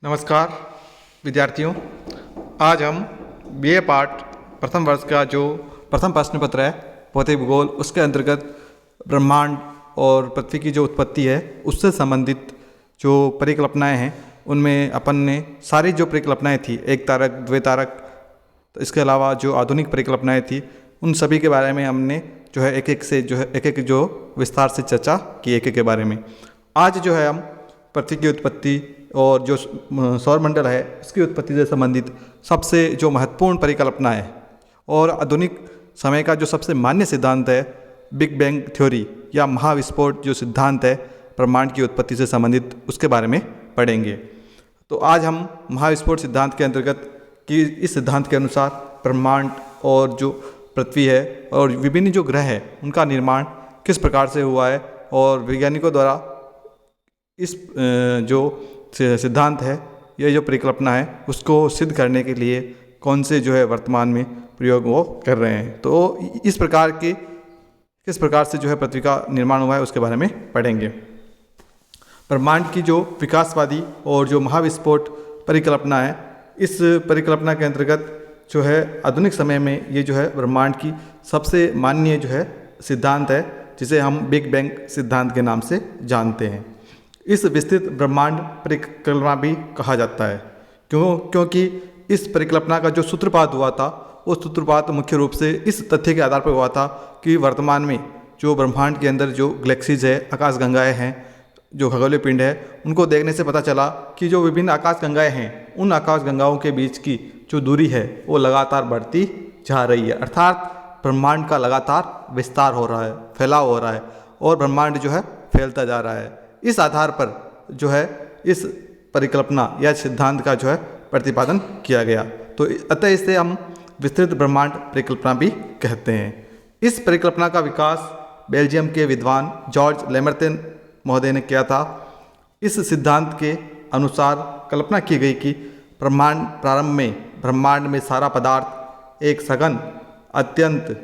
नमस्कार विद्यार्थियों। आज हम बीए पार्ट प्रथम वर्ष का जो प्रथम प्रश्न पत्र है भौतिक भूगोल, उसके अंतर्गत ब्रह्मांड और पृथ्वी की जो उत्पत्ति है उससे संबंधित जो परिकल्पनाएं हैं उनमें अपन ने सारी जो परिकल्पनाएं थी, एक तारक, द्वितारक, तो इसके अलावा जो आधुनिक परिकल्पनाएं थी उन सभी के बारे में हमने जो है एक एक जो विस्तार से चर्चा की एक एक के बारे में। आज जो है हम पृथ्वी की उत्पत्ति और जो सौरमंडल है उसकी उत्पत्ति से संबंधित सबसे जो महत्वपूर्ण परिकल्पना है और आधुनिक समय का जो सबसे मान्य सिद्धांत है बिग बैंग थ्योरी या महाविस्फोट जो सिद्धांत है ब्रह्मांड की उत्पत्ति से संबंधित, उसके बारे में पढ़ेंगे। तो आज हम महाविस्फोट सिद्धांत के अंतर्गत कि इस सिद्धांत के अनुसार ब्रह्मांड और जो पृथ्वी है और विभिन्न जो ग्रह है उनका निर्माण किस प्रकार से हुआ है और वैज्ञानिकों द्वारा इस जो सिद्धांत है, ये जो परिकल्पना है उसको सिद्ध करने के लिए कौन से जो है वर्तमान में प्रयोग वो कर रहे हैं। तो किस प्रकार से जो है पृथ्वी का निर्माण हुआ है उसके बारे में पढ़ेंगे। ब्रह्मांड की जो विकासवादी और जो महाविस्फोट परिकल्पना है, इस परिकल्पना के अंतर्गत जो है आधुनिक समय में ये जो है ब्रह्मांड की सबसे मान्य जो है सिद्धांत है, जिसे हम बिग बैंग सिद्धांत के नाम से जानते हैं। इस विस्तृत ब्रह्मांड परिकल्पना भी कहा जाता है क्योंकि इस परिकल्पना का जो सूत्रपात हुआ था वो सूत्रपात मुख्य रूप से इस तथ्य के आधार पर हुआ था कि वर्तमान में जो ब्रह्मांड के अंदर जो गैलेक्सीज है, आकाशगंगाएं हैं, जो खगोलीय पिंड है, उनको देखने से पता चला कि जो विभिन्न आकाशगंगाएं हैं उन आकाशगंगाओं के बीच की जो दूरी है वो लगातार बढ़ती जा रही है। अर्थात ब्रह्मांड का लगातार विस्तार हो रहा है, फैलाव हो रहा है और ब्रह्मांड जो है फैलता जा रहा है। इस आधार पर जो है इस परिकल्पना या सिद्धांत का जो है प्रतिपादन किया गया। तो अतः इसे हम विस्तृत ब्रह्मांड परिकल्पना भी कहते हैं। इस परिकल्पना का विकास बेल्जियम के विद्वान जॉर्ज लेमर्तिन महोदय ने किया था। इस सिद्धांत के अनुसार कल्पना की गई कि प्रारंभ में ब्रह्मांड में सारा पदार्थ एक सघन अत्यंत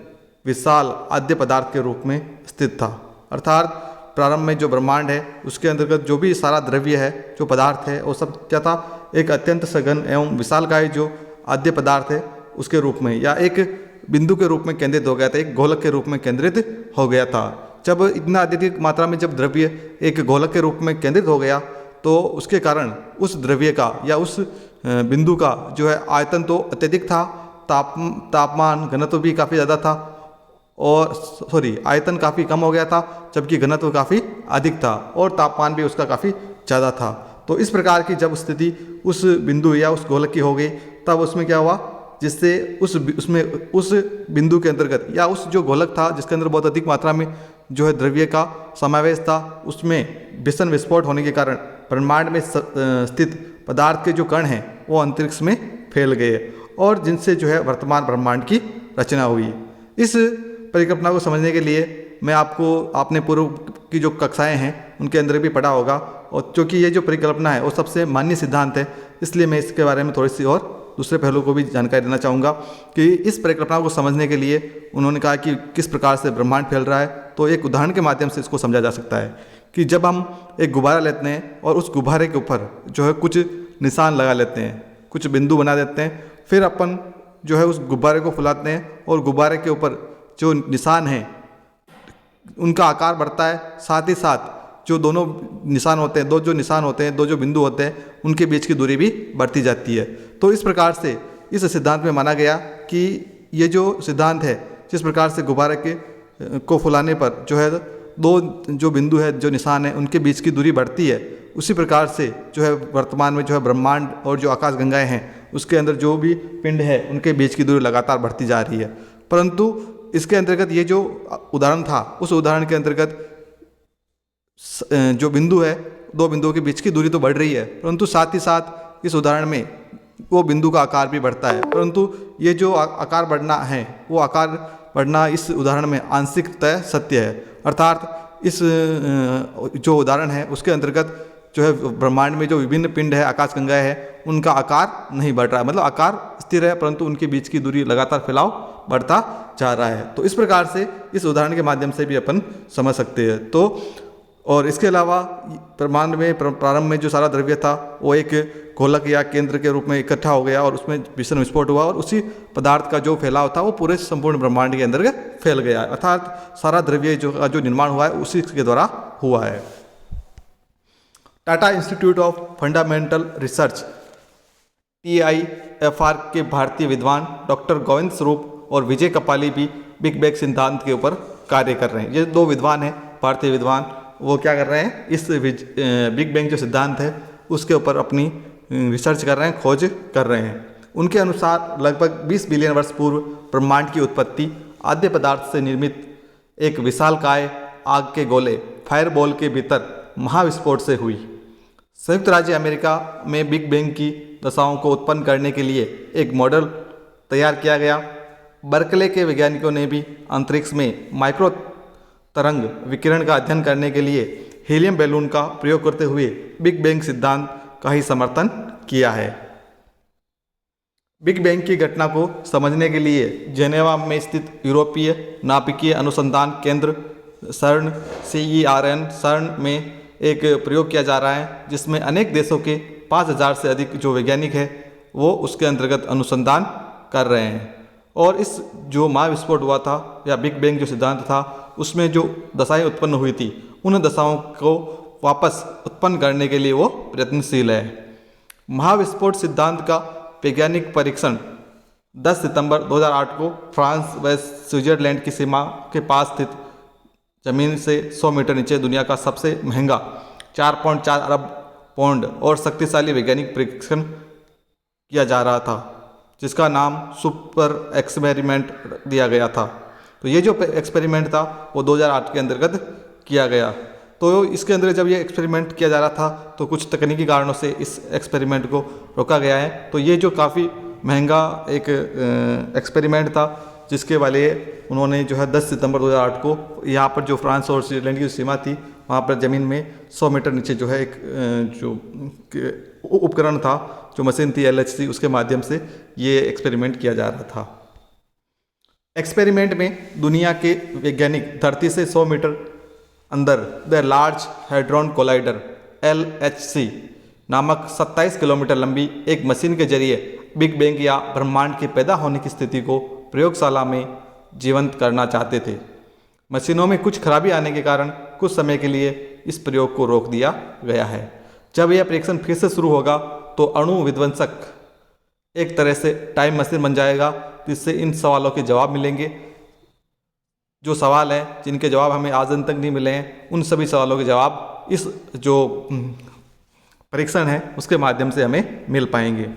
विशाल आद्य पदार्थ के रूप में स्थित था। अर्थात प्रारंभ में जो ब्रह्मांड है उसके अंतर्गत जो भी सारा द्रव्य है, जो पदार्थ है, वो सब क्या था, एक अत्यंत सघन एवं विशालकाय जो आद्य पदार्थ है उसके रूप में या एक बिंदु के रूप में केंद्रित हो गया था, एक गोलक के रूप में केंद्रित हो गया था। जब इतना अत्यधिक मात्रा में जब द्रव्य एक गोलक के रूप में केंद्रित हो गया तो उसके कारण उस द्रव्य का या उस बिंदु का जो है आयतन तो अत्यधिक था, तापमान घनत्व भी काफ़ी ज़्यादा था और आयतन काफ़ी कम हो गया था, जबकि घनत्व काफ़ी अधिक था और तापमान भी उसका काफ़ी ज़्यादा था। तो इस प्रकार की जब स्थिति उस बिंदु या उस गोलक की हो गई, तब उसमें क्या हुआ, जिससे उस बिंदु के अंतर्गत या उस जो गोलक था जिसके अंदर बहुत अधिक मात्रा में जो है द्रव्य का समावेश था, उसमें भीषण विस्फोट होने के कारण ब्रह्मांड में स्थित पदार्थ के जो कण हैं वो अंतरिक्ष में फैल गए और जिनसे जो है वर्तमान ब्रह्मांड की रचना हुई। इस परिकल्पना को समझने के लिए मैं आपने पूर्व की जो कक्षाएं हैं उनके अंदर भी पढ़ा होगा, और क्योंकि ये जो परिकल्पना है वो सबसे मान्य सिद्धांत है, इसलिए मैं इसके बारे में थोड़ी सी और दूसरे पहलू को भी जानकारी देना चाहूँगा कि इस परिकल्पना को समझने के लिए उन्होंने कहा कि किस प्रकार से ब्रह्मांड फैल रहा है। तो एक उदाहरण के माध्यम से इसको समझा जा सकता है कि जब हम एक गुब्बारा लेते हैं और उस गुब्बारे के ऊपर जो है कुछ निशान लगा लेते हैं, कुछ बिंदु बना देते हैं, फिर अपन जो है उस गुब्बारे को फुलाते हैं और गुब्बारे के ऊपर जो निशान हैं उनका आकार बढ़ता है, साथ ही साथ जो दोनों निशान होते हैं, दो जो बिंदु होते हैं, उनके बीच की दूरी भी बढ़ती जाती है। तो इस प्रकार से इस सिद्धांत में माना गया कि ये जो सिद्धांत है, जिस प्रकार से गुब्बारे को फुलाने पर जो है दो जो बिंदु है, जो निशान है, उनके बीच की दूरी बढ़ती है, उसी प्रकार से जो है वर्तमान में जो है ब्रह्मांड और जो आकाशगंगाएं हैं उसके अंदर जो भी पिंड है उनके बीच की दूरी लगातार बढ़ती जा रही है। परंतु इसके अंतर्गत ये जो उदाहरण था, उस उदाहरण के अंतर्गत जो बिंदु है, दो बिंदुओं के बीच की दूरी तो बढ़ रही है, परंतु साथ ही साथ इस उदाहरण में वो बिंदु का आकार भी बढ़ता है। परंतु ये जो आकार बढ़ना है, वो आकार बढ़ना इस उदाहरण में आंशिकतः सत्य है। अर्थात इस जो उदाहरण है उसके अंतर्गत जो है ब्रह्मांड में जो विभिन्न पिंड है, आकाशगंगाएं हैं, उनका आकार नहीं बढ़ रहा है, मतलब आकार स्थिर है परंतु उनके बीच की दूरी लगातार फैलाव बढ़ता जा रहा है। तो इस प्रकार से इस उदाहरण के माध्यम से भी अपन समझ सकते हैं। तो और इसके अलावा ब्रह्मांड में प्रारंभ में जो सारा द्रव्य था वो एक गोलक या केंद्र के रूप में इकट्ठा हो गया और उसमें भीषण विस्फोट हुआ और उसी पदार्थ का जो फैलाव था वो पूरे संपूर्ण ब्रह्मांड के अंदर फैल गया, अर्थात सारा द्रव्य जो निर्माण हुआ है उसी के द्वारा हुआ है। Tata institute of fundamental research TIFR के भारतीय विद्वान डॉक्टर गोविंद स्वरूप और विजय कपाली भी बिग बैंग सिद्धांत के ऊपर कार्य कर रहे हैं। ये दो विद्वान हैं भारतीय विद्वान, वो क्या कर रहे हैं, इस बिग बैंग जो सिद्धांत है उसके ऊपर अपनी रिसर्च कर रहे हैं, खोज कर रहे हैं। उनके अनुसार लगभग 20 बिलियन वर्ष पूर्व ब्रह्मांड की उत्पत्ति आद्य पदार्थ से निर्मित एक विशालकाय आग के गोले फायरबॉल के भीतर महाविस्फोट से हुई। संयुक्त राज्य अमेरिका में बिग बैंग की दशाओं को उत्पन्न करने के लिए एक मॉडल तैयार किया गया। बर्कले के वैज्ञानिकों ने भी अंतरिक्ष में माइक्रो तरंग विकिरण का अध्ययन करने के लिए हीलियम बैलून का प्रयोग करते हुए बिग बैंग सिद्धांत का ही समर्थन किया है। बिग बैंग की घटना को समझने के लिए जेनेवा में स्थित यूरोपीय नाभिकीय अनुसंधान केंद्र CERN में एक प्रयोग किया जा रहा है, जिसमें अनेक देशों के 5000 से अधिक जो वैज्ञानिक हैं वो उसके अंतर्गत अनुसंधान कर रहे हैं। और इस जो महाविस्फोट हुआ था या बिग बैंग जो सिद्धांत था उसमें जो दशाएं उत्पन्न हुई थी उन दशाओं को वापस उत्पन्न करने के लिए वो प्रयत्नशील है। महाविस्फोट सिद्धांत का वैज्ञानिक परीक्षण 10 सितंबर 2008 को फ्रांस व स्विट्जरलैंड की सीमा के पास स्थित जमीन से 100 मीटर नीचे दुनिया का सबसे महंगा 4.4 अरब पौंड और शक्तिशाली वैज्ञानिक परीक्षण किया जा रहा था, जिसका नाम सुपर एक्सपेरिमेंट दिया गया था। तो ये जो एक्सपेरिमेंट था वो 2008 के अंतर्गत किया गया। तो इसके अंदर जब ये एक्सपेरिमेंट किया जा रहा था तो कुछ तकनीकी कारणों से इस एक्सपेरिमेंट को रोका गया है। तो ये जो काफ़ी महंगा एक एक्सपेरिमेंट था जिसके वाले उन्होंने जो है 10 सितंबर 2008 को यहाँ पर जो फ्रांस और स्विट्जरलैंड की सीमा थी वहाँ पर ज़मीन में 100 मीटर नीचे जो है एक जो उपकरण था, जो मशीन थी LHC, उसके माध्यम से ये एक्सपेरिमेंट किया जा रहा था। एक्सपेरिमेंट में दुनिया के वैज्ञानिक धरती से 100 मीटर अंदर the large hadron collider LHC नामक 27 किलोमीटर लंबी एक मशीन के जरिए बिग बैंग या ब्रह्मांड के पैदा होने की स्थिति को प्रयोगशाला में जीवंत करना चाहते थे। मशीनों में कुछ खराबी आने के कारण कुछ समय के लिए इस प्रयोग को रोक दिया गया है। जब यह परीक्षण फिर से शुरू होगा तो अणु विध्वंसक एक तरह से टाइम मशीन बन जाएगा, जिससे इन सवालों के जवाब मिलेंगे। जो सवाल हैं जिनके जवाब हमें आज दिन तक नहीं मिले हैं, उन सभी सवालों के जवाब इस जो परीक्षण है उसके माध्यम से हमें मिल पाएंगे।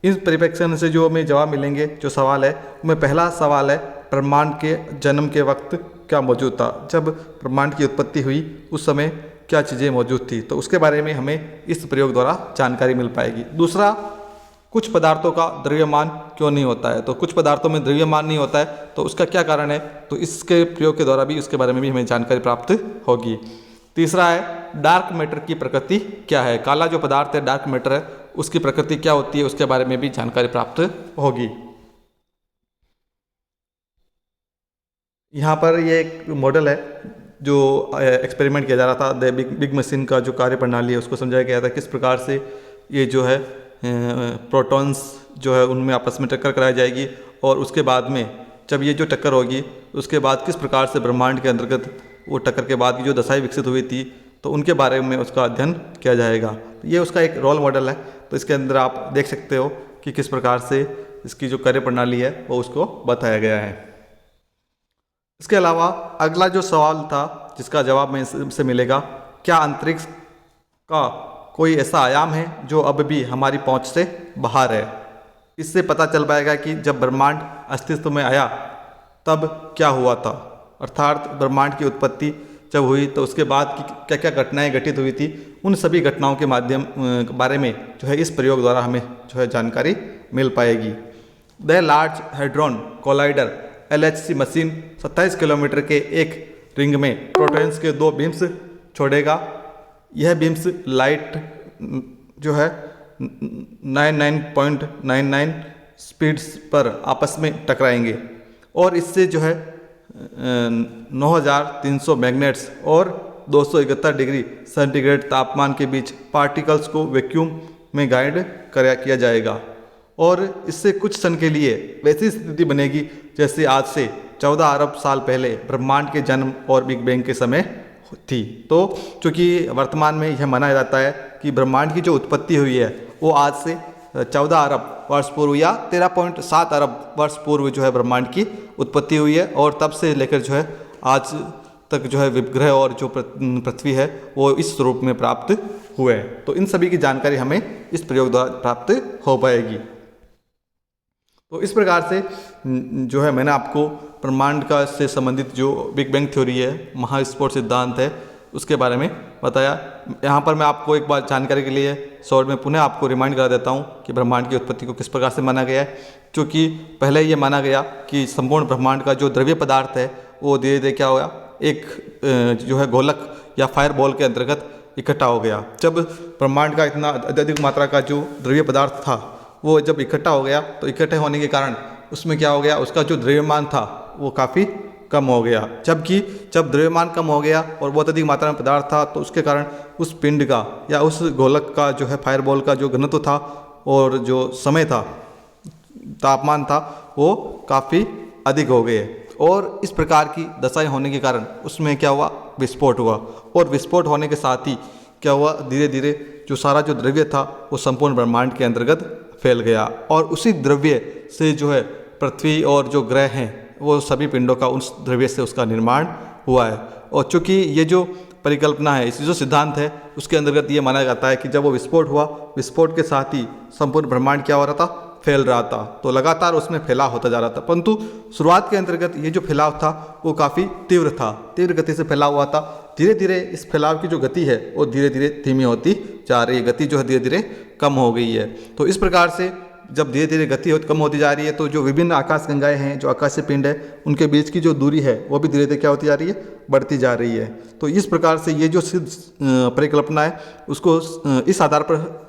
इस परीक्षण से जो हमें जवाब मिलेंगे, जो सवाल है उनमें पहला सवाल है ब्रह्मांड के जन्म के वक्त क्या मौजूद था। जब ब्रह्मांड की उत्पत्ति हुई उस समय क्या चीज़ें मौजूद थी, तो उसके बारे में हमें इस प्रयोग द्वारा जानकारी मिल पाएगी। दूसरा, कुछ पदार्थों का द्रव्यमान क्यों नहीं होता है। तो कुछ पदार्थों में द्रव्यमान नहीं होता है तो उसका क्या कारण है, तो इसके प्रयोग के द्वारा भी उसके बारे में भी हमें जानकारी प्राप्त होगी। तीसरा है डार्क मैटर की प्रकृति क्या है। काला जो पदार्थ है, डार्क मैटर है, उसकी प्रकृति क्या होती है, उसके बारे में भी जानकारी प्राप्त होगी। यहाँ पर ये एक मॉडल है जो एक्सपेरिमेंट किया जा रहा था। द बिग मशीन का जो कार्य प्रणाली है उसको समझाया गया था, किस प्रकार से ये जो है प्रोटॉन्स जो है उनमें आपस में टक्कर कराई जाएगी और उसके बाद में जब ये जो टक्कर होगी उसके बाद किस प्रकार से ब्रह्मांड के अंतर्गत वो टक्कर के बाद की जो दशाएं विकसित हुई थी तो उनके बारे में उसका अध्ययन किया जाएगा। ये उसका एक रोल मॉडल है, तो इसके अंदर आप देख सकते हो कि किस प्रकार से इसकी जो कार्य प्रणाली है वो उसको बताया गया है। इसके अलावा अगला जो सवाल था जिसका जवाब में से मिलेगा, क्या अंतरिक्ष का कोई ऐसा आयाम है जो अब भी हमारी पहुंच से बाहर है। इससे पता चल पाएगा कि जब ब्रह्मांड अस्तित्व में आया तब क्या हुआ था, अर्थात ब्रह्मांड की उत्पत्ति जब हुई तो उसके बाद की क्या क्या घटनाएं घटित हुई थी, उन सभी घटनाओं के बारे में जो है इस प्रयोग द्वारा हमें जो है जानकारी मिल पाएगी। The large hadron collider LHC machine 27 kilometre के एक रिंग में प्रोटॉन्स के 2 बीम्स छोड़ेगा। यह बीम्स लाइट जो है 99.99 स्पीड्स पर आपस में टकराएंगे और इससे जो है 9300 मैग्नेट्स और 271 डिग्री सेंटीग्रेड तापमान के बीच पार्टिकल्स को वैक्यूम में गाइड किया जाएगा और इससे कुछ क्षण के लिए वैसी स्थिति बनेगी जैसे आज से 14 अरब साल पहले ब्रह्मांड के जन्म और बिग बैंग के समय थी। तो चूँकि वर्तमान में यह माना जाता है कि ब्रह्मांड की जो उत्पत्ति हुई है वो आज से 14 अरब वर्ष पूर्व या 13.7 अरब वर्ष पूर्व जो है ब्रह्मांड की उत्पत्ति हुई है और तब से लेकर जो है आज तक जो है विग्रह और जो पृथ्वी है वो इस स्वरूप में प्राप्त हुए हैं। तो इन सभी की जानकारी हमें इस प्रयोग द्वारा प्राप्त हो पाएगी। तो इस प्रकार से जो है मैंने आपको ब्रह्मांड का से संबंधित जो बिग बैंग थ्योरी है, महाविस्फोट सिद्धांत है, उसके बारे में बताया। यहाँ पर मैं आपको एक बार जानकारी के लिए शॉर्ट में पुनः आपको रिमाइंड करा देता हूँ कि ब्रह्मांड की उत्पत्ति को किस प्रकार से माना गया है। क्योंकि पहले ये माना गया कि संपूर्ण ब्रह्मांड का जो द्रव्य पदार्थ है वो धीरे धीरे क्या होगा, एक जो है गोलक या फायर बॉल के अंतर्गत इकट्ठा हो गया। जब ब्रह्मांड का इतना अत्यधिक मात्रा का जो द्रव्य पदार्थ था वो जब इकट्ठा हो गया तो इकट्ठे होने के कारण उसमें क्या हो गया, उसका जो द्रव्यमान था वो काफ़ी कम हो गया। जबकि जब द्रव्यमान कम हो गया और बहुत अधिक मात्रा में पदार्थ था तो उसके कारण उस पिंड का या उस गोलक का जो है फायरबॉल का जो घनत्व था और जो समय था, तापमान था, वो काफ़ी अधिक हो गए और इस प्रकार की दशाएं होने के कारण उसमें क्या हुआ, विस्फोट हुआ। और विस्फोट होने के साथ ही क्या हुआ, धीरे धीरे जो सारा जो द्रव्य था वो संपूर्ण ब्रह्मांड के अंतर्गत फैल गया और उसी द्रव्य से जो है पृथ्वी और जो ग्रह हैं वो सभी पिंडों का उस द्रव्य से उसका निर्माण हुआ है। और चूँकि ये जो परिकल्पना है, इस जो सिद्धांत है, उसके अंतर्गत ये माना जाता है कि जब वो विस्फोट हुआ, विस्फोट के साथ ही संपूर्ण ब्रह्मांड क्या हो रहा था, फैल रहा था। तो लगातार उसमें फैलाव होता जा रहा था, परंतु शुरुआत के अंतर्गत ये जो फैलाव था वो काफ़ी तीव्र था, तीव्र गति से फैला हुआ था। धीरे धीरे इस फैलाव की जो गति है वो धीरे धीरे धीमी होती जा रही है, गति जो है धीरे धीरे कम हो गई है। तो इस प्रकार से जब धीरे धीरे गति कम होती जा रही है तो जो विभिन्न आकाश गंगाएं हैं, जो आकाशीय पिंड है, उनके बीच की जो दूरी है वो भी धीरे धीरे क्या होती जा रही है, बढ़ती जा रही है। तो इस प्रकार से ये जो सिद्ध परिकल्पना है उसको इस आधार पर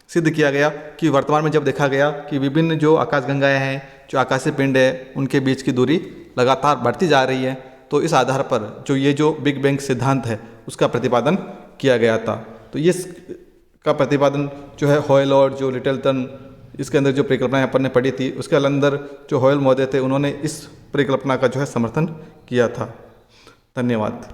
सिद्ध किया गया कि वर्तमान में जब देखा गया कि विभिन्न जो आकाश गंगाएं हैं, जो आकाशीय पिंड है, उनके बीच की दूरी लगातार बढ़ती जा रही है। तो इस आधार पर जो ये जो बिग बैंग सिद्धांत है उसका प्रतिपादन किया गया था। तो ये का प्रतिपादन जो है हॉयल और जो लिटलटन, इसके अंदर जो परिकल्पना अपन ने पढ़ी थी, उसके अंदर जो हॉयल महोदय थे उन्होंने इस परिकल्पना का जो है समर्थन किया था। धन्यवाद।